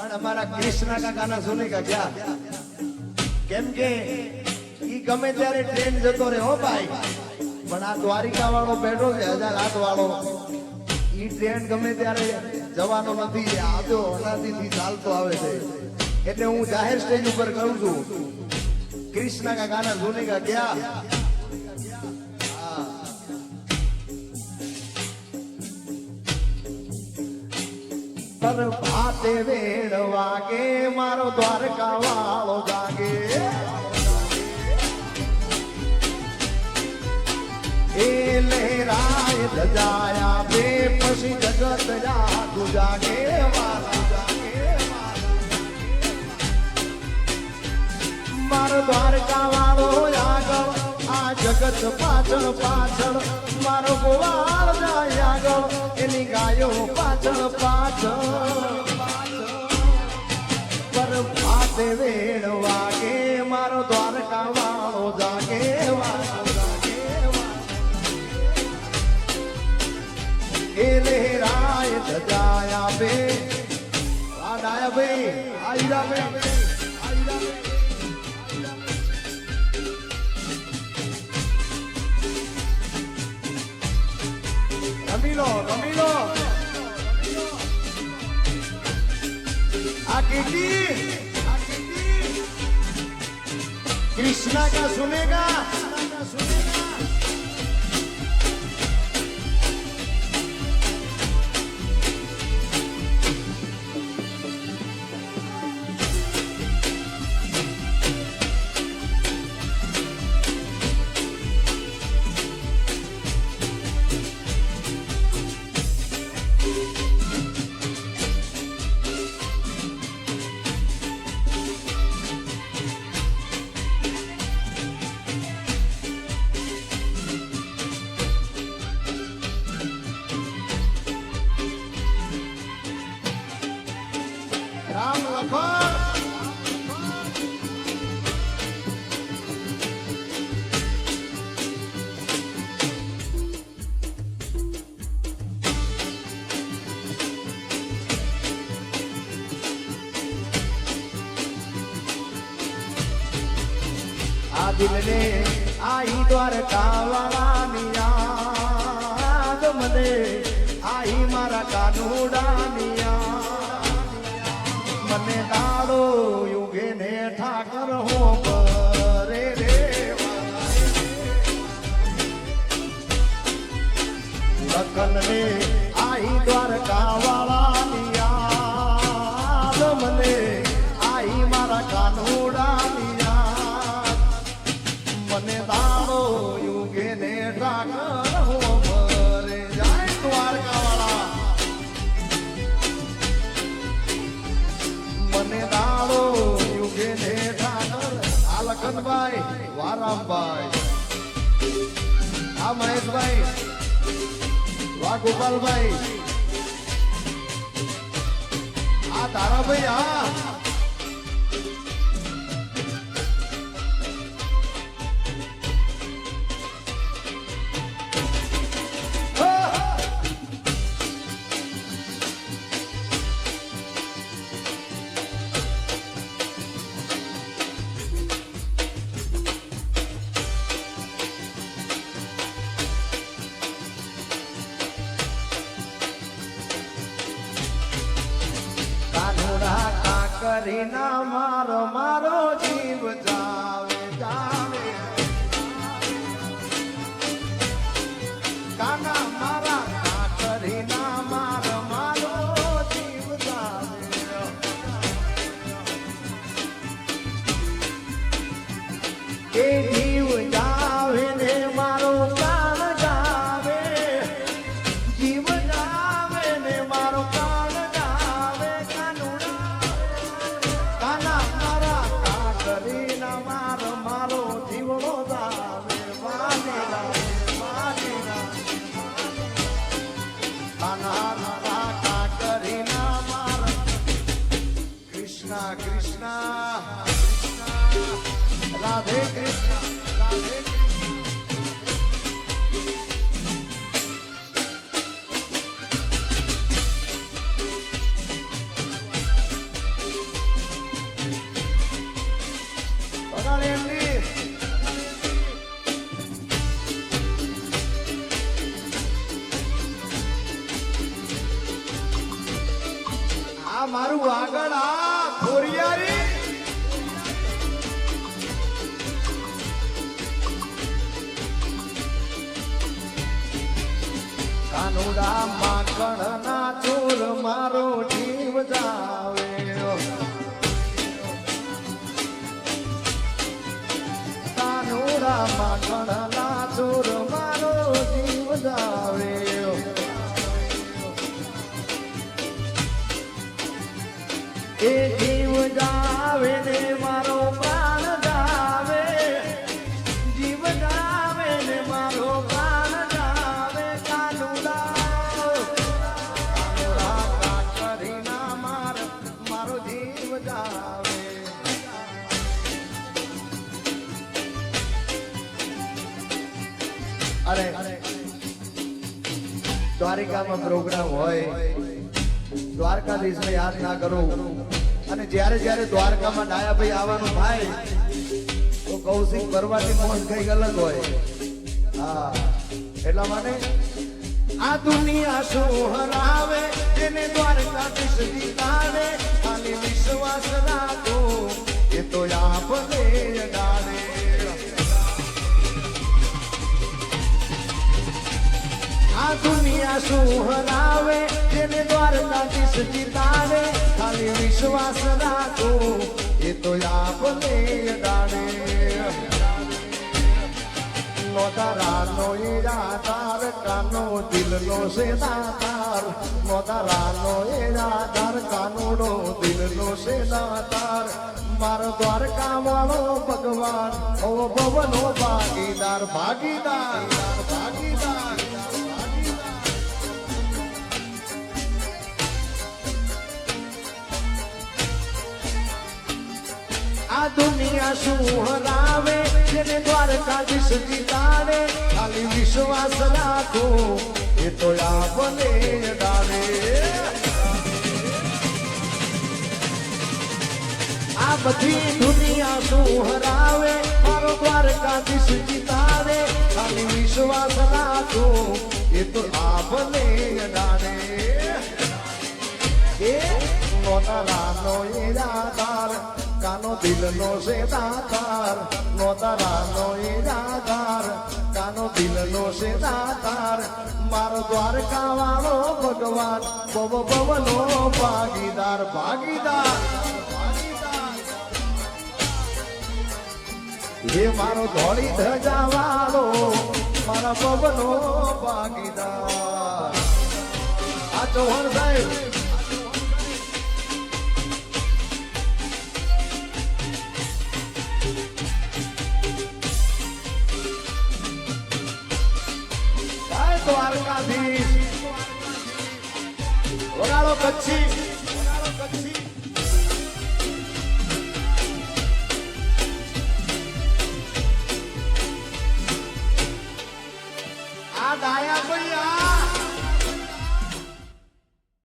પણ અમારા કૃષ્ણ કાકાના સુનિકા ગયા કેમ કે ઈ ગમે ત્યારે ટ્રેન જતો રહે હો ભાઈ, પણ આ દ્વારિકા વાળો બેઠો છે 1008 વાળો, ઈ ટ્રેન ગમે ત્યારે જવાનો નથી, આ તો અનાદિથી ચાલતો આવે છે. એટલે હું જાહેર સ્ટેજ ઉપર કરું છું, કૃષ્ણ કાકાના સુનિકા ગયા. ભાતે વેણ વાગે મારો દ્વારકા વાળો જાગે, એ લહેરાય ધજાયા બે પછી જગત જાગુ જાગે વાલા જાગે. મારો દ્વારકા વાળો આગળ, આ જગત પાછળ પાછળ, મારો ગોવાળ જાય આગળ, એની ગાયો પાછળ પાછળ. પર ભાતે વેણ વાગે મારો દ્વારકા વાળો જાગે વાળો જાગે. એ લહેરાય ધજાયા બે આ ડાયા ભાઈ આઈરા ભાઈ રમીલો આ कीर्ति कृष्णा का सुनेगा. રામ લખન આ દિલને આઈ દ્વારકા વાળાની યાદ મને, આઈ મારા કાનુડાની મને દાડો યુગે ને ઠાકર હો કરે રે. લખન ને આઈ દ્વારકા વાળાની યાદ મને, આઈ મારા કાનુડાની યાદ, મને દાડો યુગે ને ઠાકર હો કરે. જાય દ્વારકા વાળા મને દાડો યુગે ને ઠાકર. આ લખનભાઈ વારામભાઈ, આ મહેશભાઈ, વા ગોપાલભાઈ, આ તારાભાઈ, આ કરીના મારો મારો જીવ જાવે જાવે, કાના મારા કરીના મારો મારો જીવ જાવે. એ જીવ જાવે ને મારો કાન જાવે, જીવ જાવે ને મારો કાન જાવે. કાના મારા કાકરીના મારો જીવડો જાવે વાલીના. કાના મારા કાકરીના મારા કૃષ્ણ કૃષ્ણ રાધે કૃષ્ણ રાધે આ મારું આગળ આ ખોરિયારી કાનુડા માકડ ના ચોર મારો જીવ જાવે કાનુડા માકડ ના ચોર મારો જીવ જાવે એ જીવ જાવે ને મારો પ્રાણ જાવે જીવ જાવે ને મારો પ્રાણ જાવે કાનુડા કાકરી ના મારો જીવ જાવે અરે દ્વારિકામાં પ્રોગ્રામ હોય દ્વારકાધીશ ને યાદ ના કરું અને જ્યારે જ્યારે દ્વારકામાં ડાયાભાઈ આવવાનું થાય તો કૌશિક ભરવાથી મોજ કઈક અલગ હોય હા એટલા માટે આ દુનિયા શું હરાવે એને દ્વારકાધીશ જીતાડે ખાલી વિશ્વાસ રાખો એ તો આપને ડાળે આ દુનિયા શું હરાવે જેને દ્વારકાધીશ જીતાડે ખાલી વિશ્વાસ રાખો એ તો આપને ડાળે નો તારાનો ઈરાદાર કાનો દિલનો છે દાતાર નો તારાનો ઈરાદાર કાનુડો દિલનો છે દાતાર મારો દ્વારકા વાળો ભગવાન ઓ ભવનો ભાગીદાર ભાગીદાર ભાગીદાર આ દુનિયા શું હરાવે જેને દ્વારકાધીશ જીતાડે ખાલી વિશ્વાસ રાખો એ તો આપને ડાળે આ બધી દુનિયા શું હરાવે મારો દ્વારકાધીશ જીતાડે ખાલી વિશ્વાસ રાખો એ તો આપને ડાળે એ નોતારાનો ઈરાદાર કાનો દિલનો છે દાતાર નો તારાનો ઈરાદાર કાનો દિલનો છે દાતાર મારો દ્વારકા વાળો ભગવાન ભવ ભવનો ભાગીદાર ભાગીદાર હે મારો ધોળી ધજા વાળો મારા ભવનો ભાગીદાર આ ચૌહાણ સાહેબ દ્વારકાધીશ વગાડો કચ્છી